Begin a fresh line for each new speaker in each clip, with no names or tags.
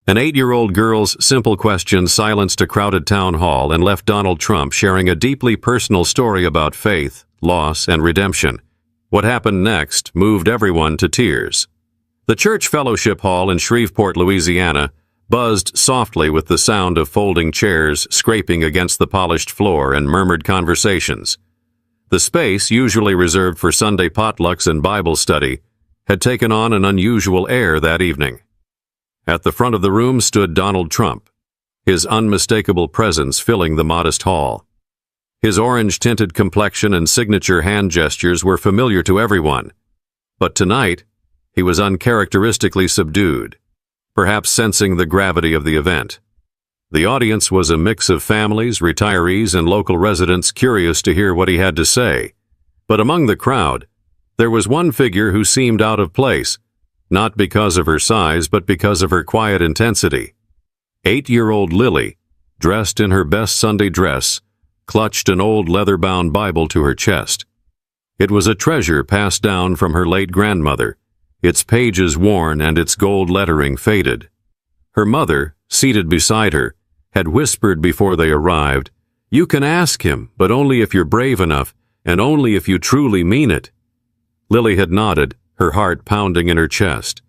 An 8-year-old girl's simple question silenced a crowded town hall and left Donald Trump sharing a deeply personal story about faith, loss, and redemption. What happened next moved everyone to tears. The church fellowship hall in Shreveport, Louisiana, buzzed softly with the sound of folding chairs scraping against the polished floor and murmured conversations. The space, usually reserved for Sunday potlucks and Bible study, had taken on an unusual air that evening. At the front of the room stood Donald Trump, his unmistakable presence filling the modest hall. His orange-tinted complexion and signature hand gestures were familiar to everyone, but tonight he was uncharacteristically subdued, perhaps sensing the gravity of the event. The audience was a mix of families, retirees, and local residents curious to hear what he had to say. But among the crowd, there was one figure who seemed out of place, not because of her size, but because of her quiet intensity. 8-year-old Lily, dressed in her best Sunday dress, clutched an old leather-bound Bible to her chest. It was a treasure passed down from her late grandmother, its pages worn and its gold lettering faded. Her mother, seated beside her, had whispered before they arrived, "You can ask him, but only if you're brave enough, and only if you truly mean it." Lily had nodded, her heart pounding in her chest.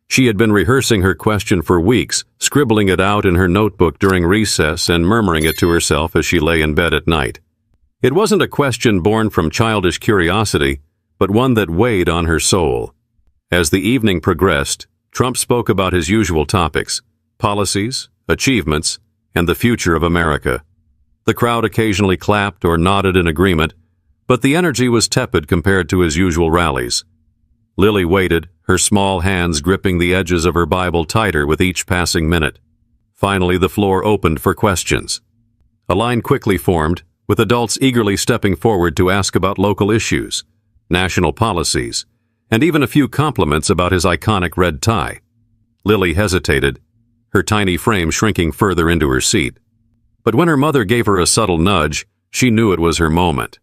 She had been rehearsing her question for weeks, scribbling it out in her notebook during recess and murmuring it to herself as she lay in bed at night. It wasn't a question born from childish curiosity, but one that weighed on her soul. As the evening progressed, Trump spoke about his usual topics: policies, achievements, and the future of America. The crowd occasionally clapped or nodded in agreement, but the energy was tepid compared to his usual rallies. Lily waited, her small hands gripping the edges of her Bible tighter with each passing minute. Finally, the floor opened for questions. A line quickly formed, with adults eagerly stepping forward to ask about local issues, national policies, and even a few compliments about his iconic red tie. Lily hesitated, her tiny frame shrinking further into her seat. But when her mother gave her a subtle nudge, she knew it was her moment.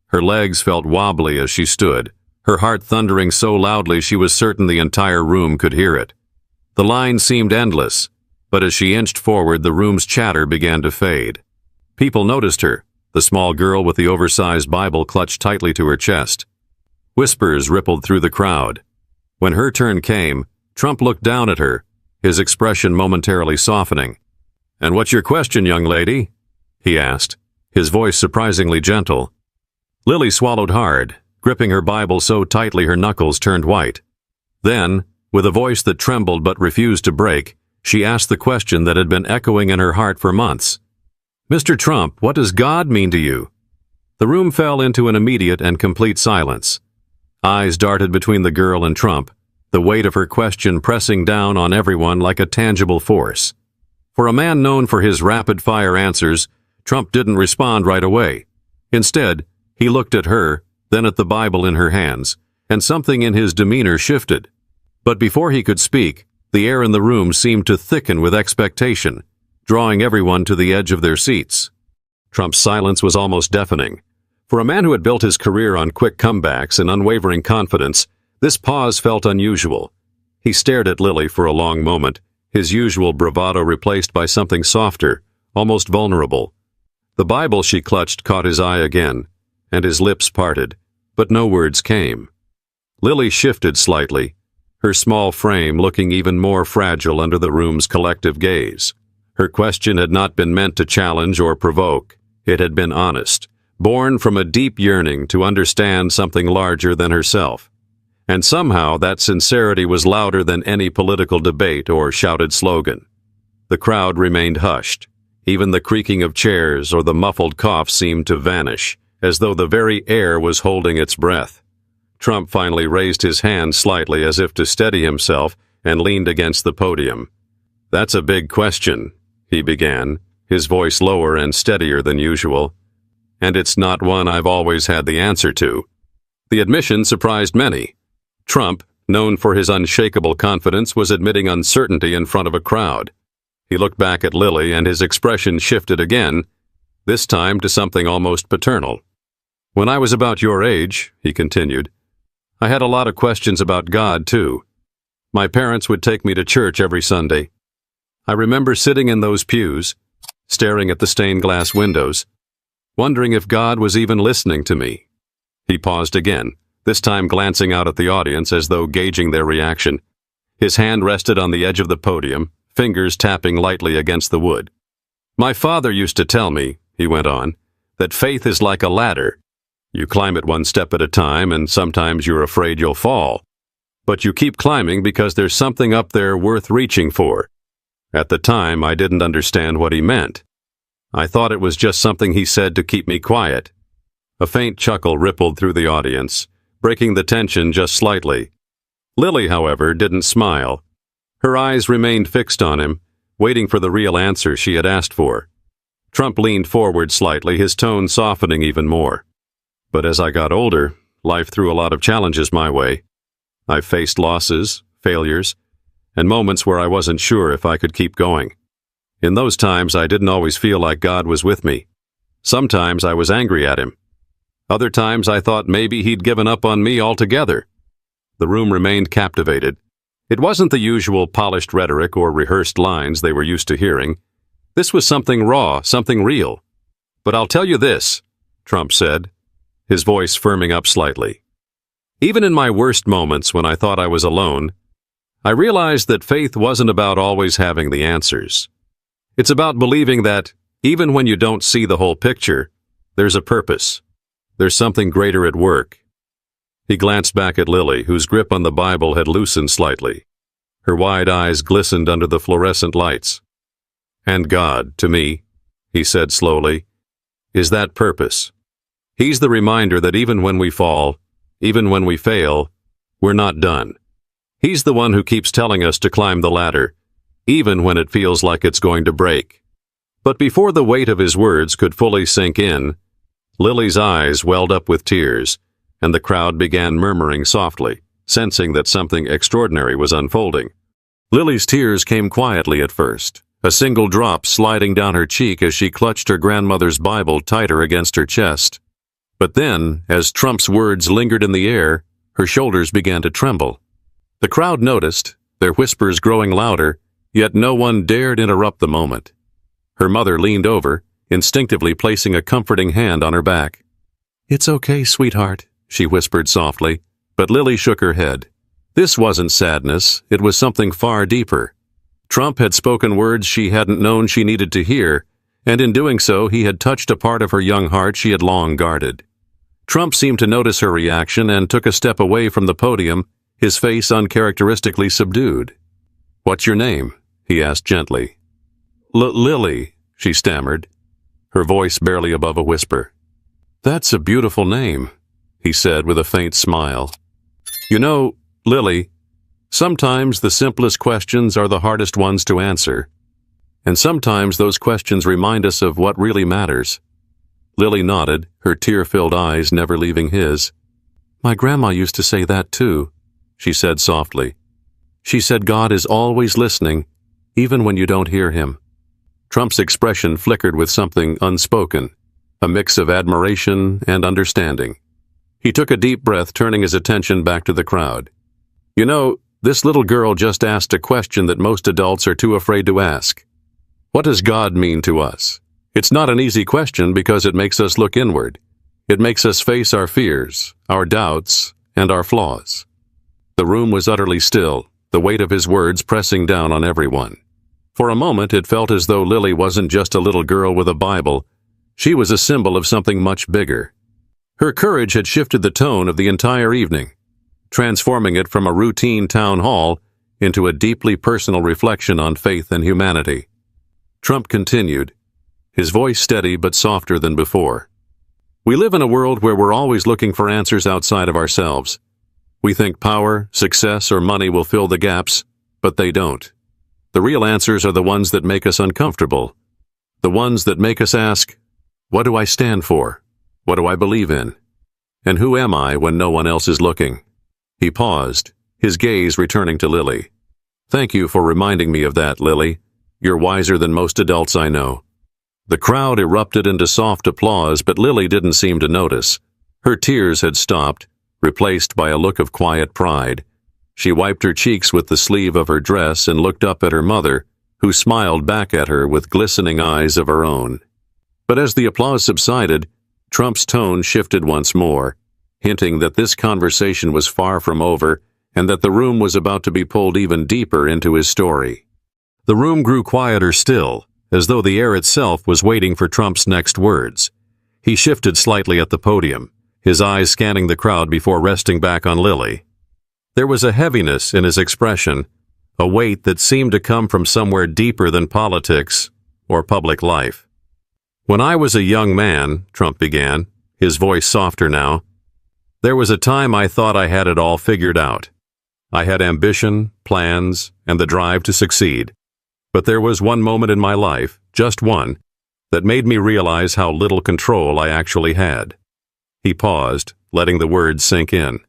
Her legs felt wobbly as she stood, her heart thundering so loudly she was certain the entire room could hear it. The line seemed endless, but as she inched forward, the room's chatter began to fade. People noticed her, the small girl with the oversized Bible clutched tightly to her chest. Whispers rippled through the crowd. When her turn came, Trump looked down at her, his expression momentarily softening. "And what's your question, young lady?" he asked, his voice surprisingly gentle. Lily swallowed hard, gripping her Bible so tightly her knuckles turned white. Then, with a voice that trembled but refused to break, she asked the question that had been echoing in her heart for months. "Mr. Trump, what does God mean to you?" The room fell into an immediate and complete silence. Eyes darted between the girl and Trump, the weight of her question pressing down on everyone like a tangible force. For a man known for his rapid-fire answers, Trump didn't respond right away. Instead, he looked at her, then at the Bible in her hands, and something in his demeanor shifted. But before he could speak, the air in the room seemed to thicken with expectation, drawing everyone to the edge of their seats. Trump's silence was almost deafening. For a man who had built his career on quick comebacks and unwavering confidence, this pause felt unusual. He stared at Lily for a long moment, his usual bravado replaced by something softer, almost vulnerable. The Bible she clutched caught his eye again, and his lips parted, but no words came. Lily shifted slightly, her small frame looking even more fragile under the room's collective gaze. Her question had not been meant to challenge or provoke. It had been honest, born from a deep yearning to understand something larger than herself. And somehow that sincerity was louder than any political debate or shouted slogan. The crowd remained hushed. Even the creaking of chairs or the muffled cough seemed to vanish, as though the very air was holding its breath. Trump finally raised his hand slightly as if to steady himself and leaned against the podium. "That's a big question," he began, his voice lower and steadier than usual. "And it's not one I've always had the answer to." The admission surprised many. Trump, known for his unshakable confidence, was admitting uncertainty in front of a crowd. He looked back at Lily and his expression shifted again, this time to something almost paternal. "When I was about your age," he continued, "I had a lot of questions about God, too. My parents would take me to church every Sunday. I remember sitting in those pews, staring at the stained glass windows, wondering if God was even listening to me. He paused again, this time glancing out at the audience as though gauging their reaction. His hand rested on the edge of the podium, fingers tapping lightly against the wood. My father used to tell me, he went on, that faith is like a ladder. You climb it one step at a time, and sometimes you're afraid you'll fall. But you keep climbing because there's something up there worth reaching for. At the time, I didn't understand what he meant. I thought it was just something he said to keep me quiet. A faint chuckle rippled through the audience, breaking the tension just slightly. Lily, however, didn't smile. Her eyes remained fixed on him, waiting for the real answer she had asked for. Trump leaned forward slightly, his tone softening even more. But as I got older, life threw a lot of challenges my way. I faced losses, failures, and moments where I wasn't sure if I could keep going. In those times, I didn't always feel like God was with me. Sometimes I was angry at him. Other times I thought maybe he'd given up on me altogether. The room remained captivated. It wasn't the usual polished rhetoric or rehearsed lines they were used to hearing. This was something raw, something real. But I'll tell you this, Trump said, his voice firming up slightly. Even in my worst moments when I thought I was alone, I realized that faith wasn't about always having the answers. It's about believing that, even when you don't see the whole picture, there's a purpose. There's something greater at work. He glanced back at Lily, whose grip on the Bible had loosened slightly. Her wide eyes glistened under the fluorescent lights. And God, to me, he said slowly, is that purpose. He's the reminder that even when we fall, even when we fail, we're not done. He's the one who keeps telling us to climb the ladder, even when it feels like it's going to break. But before the weight of his words could fully sink in, Lily's eyes welled up with tears, and the crowd began murmuring softly, sensing that something extraordinary was unfolding. Lily's tears came quietly at first, a single drop sliding down her cheek as she clutched her grandmother's Bible tighter against her chest. But then, as Trump's words lingered in the air, her shoulders began to tremble. The crowd noticed, their whispers growing louder, yet no one dared interrupt the moment. Her mother leaned over, instinctively placing a comforting hand on her back. "It's okay, sweetheart," she whispered softly, but Lily shook her head. This wasn't sadness, it was something far deeper. Trump had spoken words she hadn't known she needed to hear, and in doing so he had touched a part of her young heart she had long guarded. Trump seemed to notice her reaction and took a step away from the podium, his face uncharacteristically subdued. "What's your name?" he asked gently. Lily, she stammered, her voice barely above a whisper. "That's a beautiful name," he said with a faint smile. "You know, Lily, sometimes the simplest questions are the hardest ones to answer. And sometimes those questions remind us of what really matters." Lily nodded, her tear-filled eyes never leaving his. "My grandma used to say that too," she said softly. "She said God is always listening, even when you don't hear him." Trump's expression flickered with something unspoken, a mix of admiration and understanding. He took a deep breath, turning his attention back to the crowd. "You know, this little girl just asked a question that most adults are too afraid to ask. What does God mean to us? It's not an easy question because it makes us look inward. It makes us face our fears, our doubts, and our flaws." The room was utterly still, the weight of his words pressing down on everyone. For a moment it felt as though Lily wasn't just a little girl with a Bible. She was a symbol of something much bigger. Her courage had shifted the tone of the entire evening, transforming it from a routine town hall into a deeply personal reflection on faith and humanity. Trump continued, his voice steady but softer than before. "We live in a world where we're always looking for answers outside of ourselves. We think power, success, or money will fill the gaps, but they don't. The real answers are the ones that make us uncomfortable, the ones that make us ask, what do I stand for? What do I believe in? And who am I when no one else is looking?" He paused, his gaze returning to Lily. "Thank you for reminding me of that, Lily. You're wiser than most adults I know." The crowd erupted into soft applause, but Lily didn't seem to notice. Her tears had stopped, replaced by a look of quiet pride. She wiped her cheeks with the sleeve of her dress and looked up at her mother, who smiled back at her with glistening eyes of her own. But as the applause subsided, Trump's tone shifted once more, hinting that this conversation was far from over and that the room was about to be pulled even deeper into his story. The room grew quieter still, as though the air itself was waiting for Trump's next words. He shifted slightly at the podium, his eyes scanning the crowd before resting back on Lily. There was a heaviness in his expression, a weight that seemed to come from somewhere deeper than politics or public life. "When I was a young man," Trump began, his voice softer now, "there was a time I thought I had it all figured out. I had ambition, plans, and the drive to succeed. But there was one moment in my life, just one, that made me realize how little control I actually had." He paused, letting the words sink in.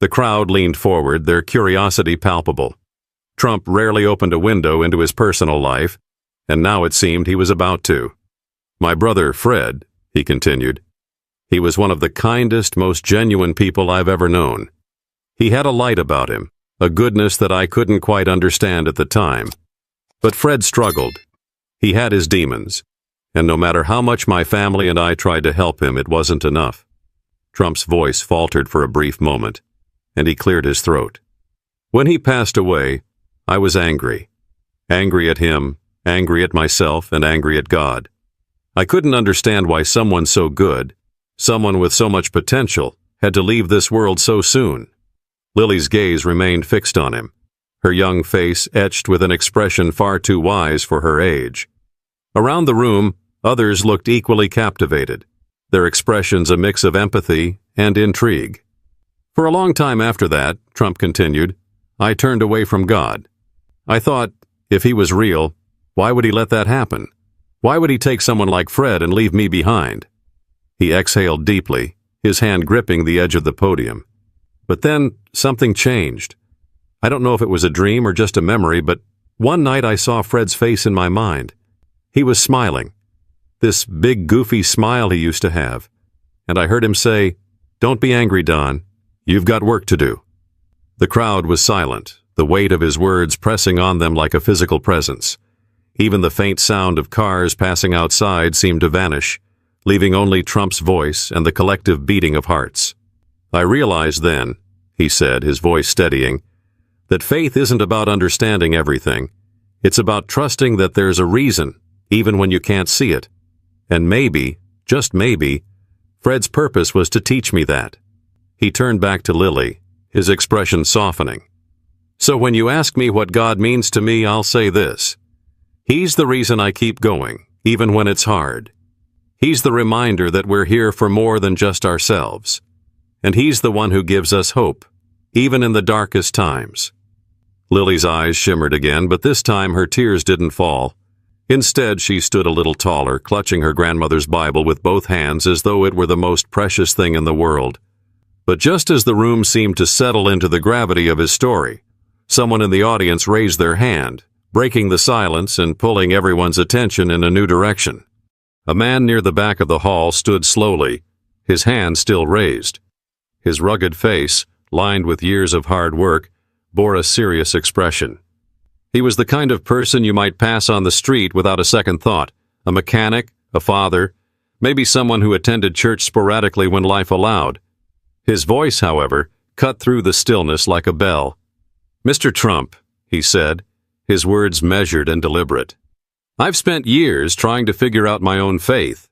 The crowd leaned forward, their curiosity palpable. Trump rarely opened a window into his personal life, and now it seemed he was about to. "My brother, Fred," he continued. "He was one of the kindest, most genuine people I've ever known. He had a light about him, a goodness that I couldn't quite understand at the time. But Fred struggled. He had his demons, and no matter how much my family and I tried to help him, it wasn't enough." Trump's voice faltered for a brief moment, and he cleared his throat. "When he passed away, I was angry. Angry at him, angry at myself, and angry at God. I couldn't understand why someone so good, someone with so much potential, had to leave this world so soon." Lily's gaze remained fixed on him, her young face etched with an expression far too wise for her age. Around the room, others looked equally captivated, their expressions a mix of empathy and intrigue. "For a long time after that," Trump continued, "I turned away from God. I thought, if he was real, why would he let that happen? Why would he take someone like Fred and leave me behind?" He exhaled deeply, his hand gripping the edge of the podium. "But then something changed. I don't know if it was a dream or just a memory, but one night I saw Fred's face in my mind. He was smiling, this big goofy smile he used to have, and I heard him say, 'Don't be angry, Don. You've got work to do.'" The crowd was silent, the weight of his words pressing on them like a physical presence. Even the faint sound of cars passing outside seemed to vanish, leaving only Trump's voice and the collective beating of hearts. "I realized then," he said, his voice steadying, "that faith isn't about understanding everything. It's about trusting that there's a reason, even when you can't see it. And maybe, just maybe, Fred's purpose was to teach me that." He turned back to Lily, his expression softening. "So when you ask me what God means to me, I'll say this. He's the reason I keep going, even when it's hard. He's the reminder that we're here for more than just ourselves. And he's the one who gives us hope, even in the darkest times." Lily's eyes shimmered again, but this time her tears didn't fall. Instead, she stood a little taller, clutching her grandmother's Bible with both hands as though it were the most precious thing in the world. But just as the room seemed to settle into the gravity of his story, someone in the audience raised their hand, breaking the silence and pulling everyone's attention in a new direction. A man near the back of the hall stood slowly, his hand still raised. His rugged face, lined with years of hard work, bore a serious expression. He was the kind of person you might pass on the street without a second thought, a mechanic, a father, maybe someone who attended church sporadically when life allowed. His voice, however, cut through the stillness like a bell. "Mr. Trump," he said, his words measured and deliberate, "I've spent years trying to figure out my own faith.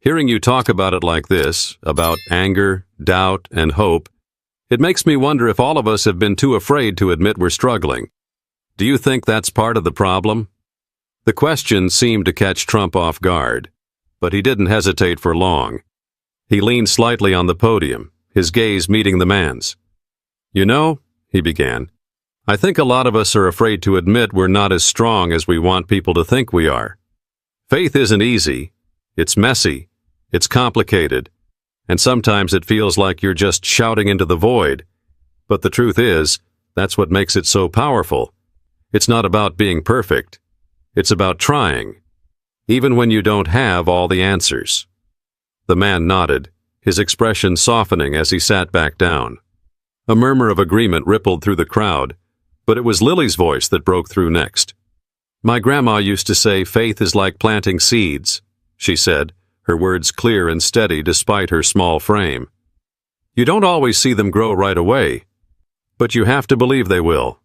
Hearing you talk about it like this, about anger, doubt, and hope, it makes me wonder if all of us have been too afraid to admit we're struggling. Do you think that's part of the problem?" The question seemed to catch Trump off guard, but he didn't hesitate for long. He leaned slightly on the podium, his gaze meeting the man's. "You know," he began, "I think a lot of us are afraid to admit we're not as strong as we want people to think we are. Faith isn't easy. It's messy. It's complicated. And sometimes it feels like you're just shouting into the void. But the truth is, that's what makes it so powerful. It's not about being perfect. It's about trying, even when you don't have all the answers." The man nodded, his expression softening as he sat back down. A murmur of agreement rippled through the crowd, but it was Lily's voice that broke through next. My grandma used to say faith is like planting seeds, she said, her words clear and steady despite her small frame. You don't always see them grow right away, but you have to believe they will.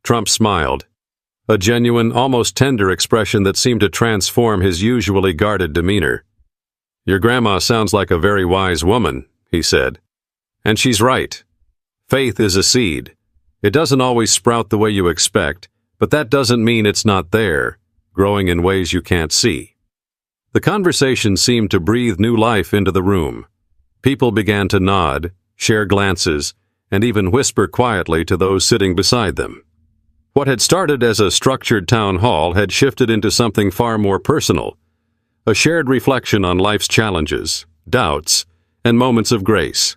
Trump smiled, a genuine, almost tender expression that seemed to transform his usually guarded demeanor. Your grandma sounds like a very wise woman, he said. And she's right. Faith is a seed. It doesn't always sprout the way you expect, but that doesn't mean it's not there, growing in ways you can't see. The conversation seemed to breathe new life into the room. People began to nod, share glances, and even whisper quietly to those sitting beside them. What had started as a structured town hall had shifted into something far more personal, a shared reflection on life's challenges, doubts, and moments of grace.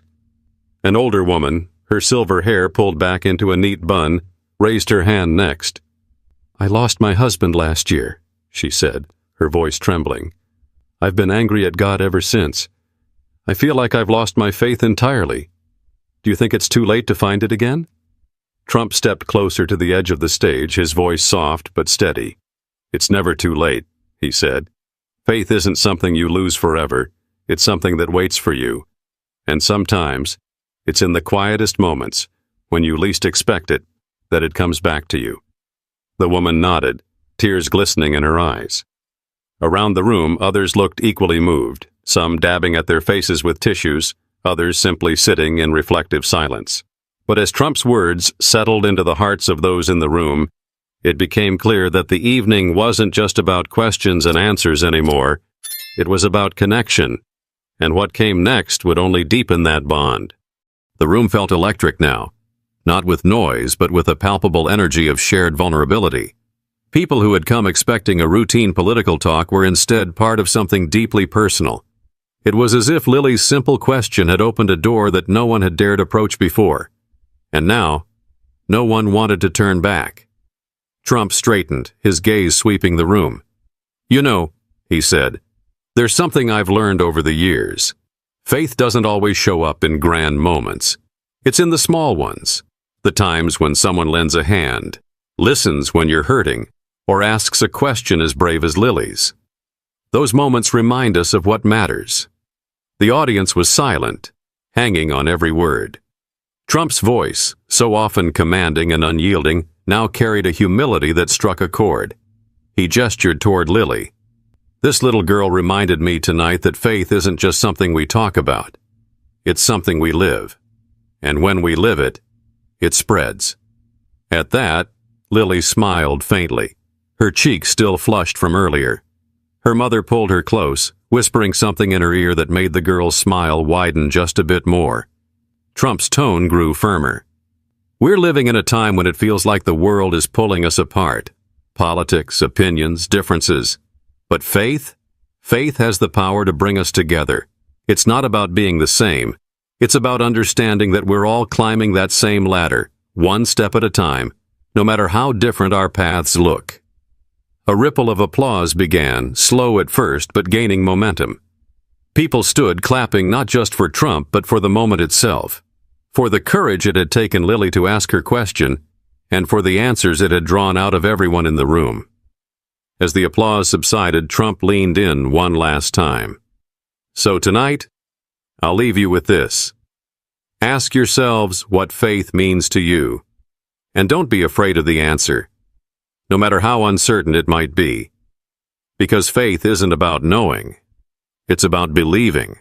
An older woman, her silver hair pulled back into a neat bun, raised her hand next. I lost my husband last year, she said, her voice trembling. I've been angry at God ever since. I feel like I've lost my faith entirely. Do you think it's too late to find it again? Trump stepped closer to the edge of the stage, his voice soft but steady. It's never too late, he said. Faith isn't something you lose forever. It's something that waits for you. And sometimes, it's in the quietest moments, when you least expect it, that it comes back to you. The woman nodded, tears glistening in her eyes. Around the room, others looked equally moved, some dabbing at their faces with tissues, others simply sitting in reflective silence. But as Trump's words settled into the hearts of those in the room, it became clear that the evening wasn't just about questions and answers anymore. It was about connection, and what came next would only deepen that bond. The room felt electric now, not with noise, but with a palpable energy of shared vulnerability. People who had come expecting a routine political talk were instead part of something deeply personal. It was as if Lily's simple question had opened a door that no one had dared approach before. And now, no one wanted to turn back. Trump straightened, his gaze sweeping the room. You know, he said, there's something I've learned over the years. Faith doesn't always show up in grand moments. It's in the small ones, the times when someone lends a hand, listens when you're hurting, or asks a question as brave as Lily's. Those moments remind us of what matters. The audience was silent, hanging on every word. Trump's voice, so often commanding and unyielding, now carried a humility that struck a chord. He gestured toward Lily. This little girl reminded me tonight that faith isn't just something we talk about. It's something we live. And when we live it, it spreads. At that, Lily smiled faintly, her cheeks still flushed from earlier. Her mother pulled her close, whispering something in her ear that made the girl's smile widen just a bit more. Trump's tone grew firmer. We're living in a time when it feels like the world is pulling us apart. Politics, opinions, differences. But faith? Faith has the power to bring us together. It's not about being the same. It's about understanding that we're all climbing that same ladder, one step at a time, no matter how different our paths look. A ripple of applause began, slow at first but gaining momentum. People stood clapping not just for Trump but for the moment itself, for the courage it had taken Lily to ask her question, and for the answers it had drawn out of everyone in the room. As the applause subsided, Trump leaned in one last time. So tonight, I'll leave you with this. Ask yourselves what faith means to you, and don't be afraid of the answer, no matter how uncertain it might be, because faith isn't about knowing, it's about believing.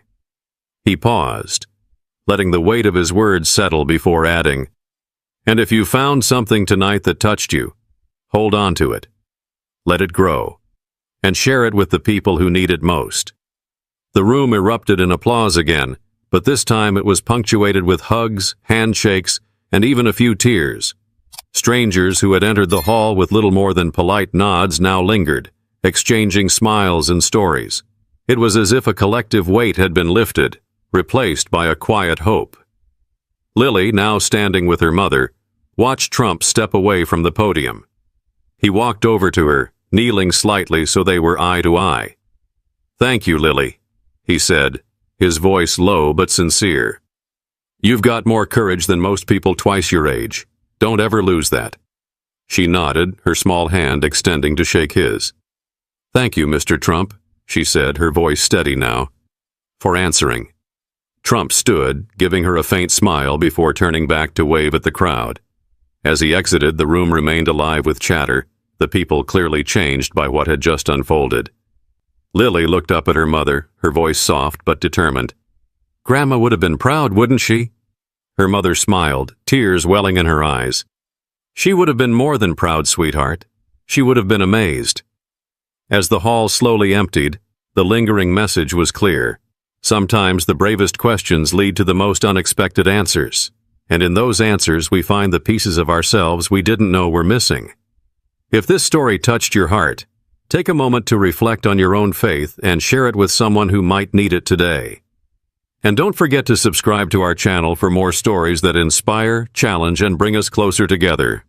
He paused, letting the weight of his words settle before adding, and if you found something tonight that touched you, hold on to it. Let it grow, and share it with the people who need it most. The room erupted in applause again, but this time it was punctuated with hugs, handshakes, and even a few tears. Strangers who had entered the hall with little more than polite nods now lingered, exchanging smiles and stories. It was as if a collective weight had been lifted, replaced by a quiet hope. Lily, now standing with her mother, watched Trump step away from the podium. He walked over to her, kneeling slightly so they were eye to eye. "Thank you, Lily," he said, his voice low but sincere. "You've got more courage than most people twice your age. Don't ever lose that." She nodded, her small hand extending to shake his. "Thank you, Mr. Trump," she said, her voice steady now, for answering. Trump stood, giving her a faint smile before turning back to wave at the crowd. As he exited, the room remained alive with chatter, the people clearly changed by what had just unfolded. Lily looked up at her mother, her voice soft but determined. "Grandma would have been proud, wouldn't she?" Her mother smiled, tears welling in her eyes. "She would have been more than proud, sweetheart. She would have been amazed." As the hall slowly emptied, the lingering message was clear. Sometimes the bravest questions lead to the most unexpected answers, and in those answers we find the pieces of ourselves we didn't know were missing. If this story touched your heart, take a moment to reflect on your own faith and share it with someone who might need it today. And don't forget to subscribe to our channel for more stories that inspire, challenge, and bring us closer together.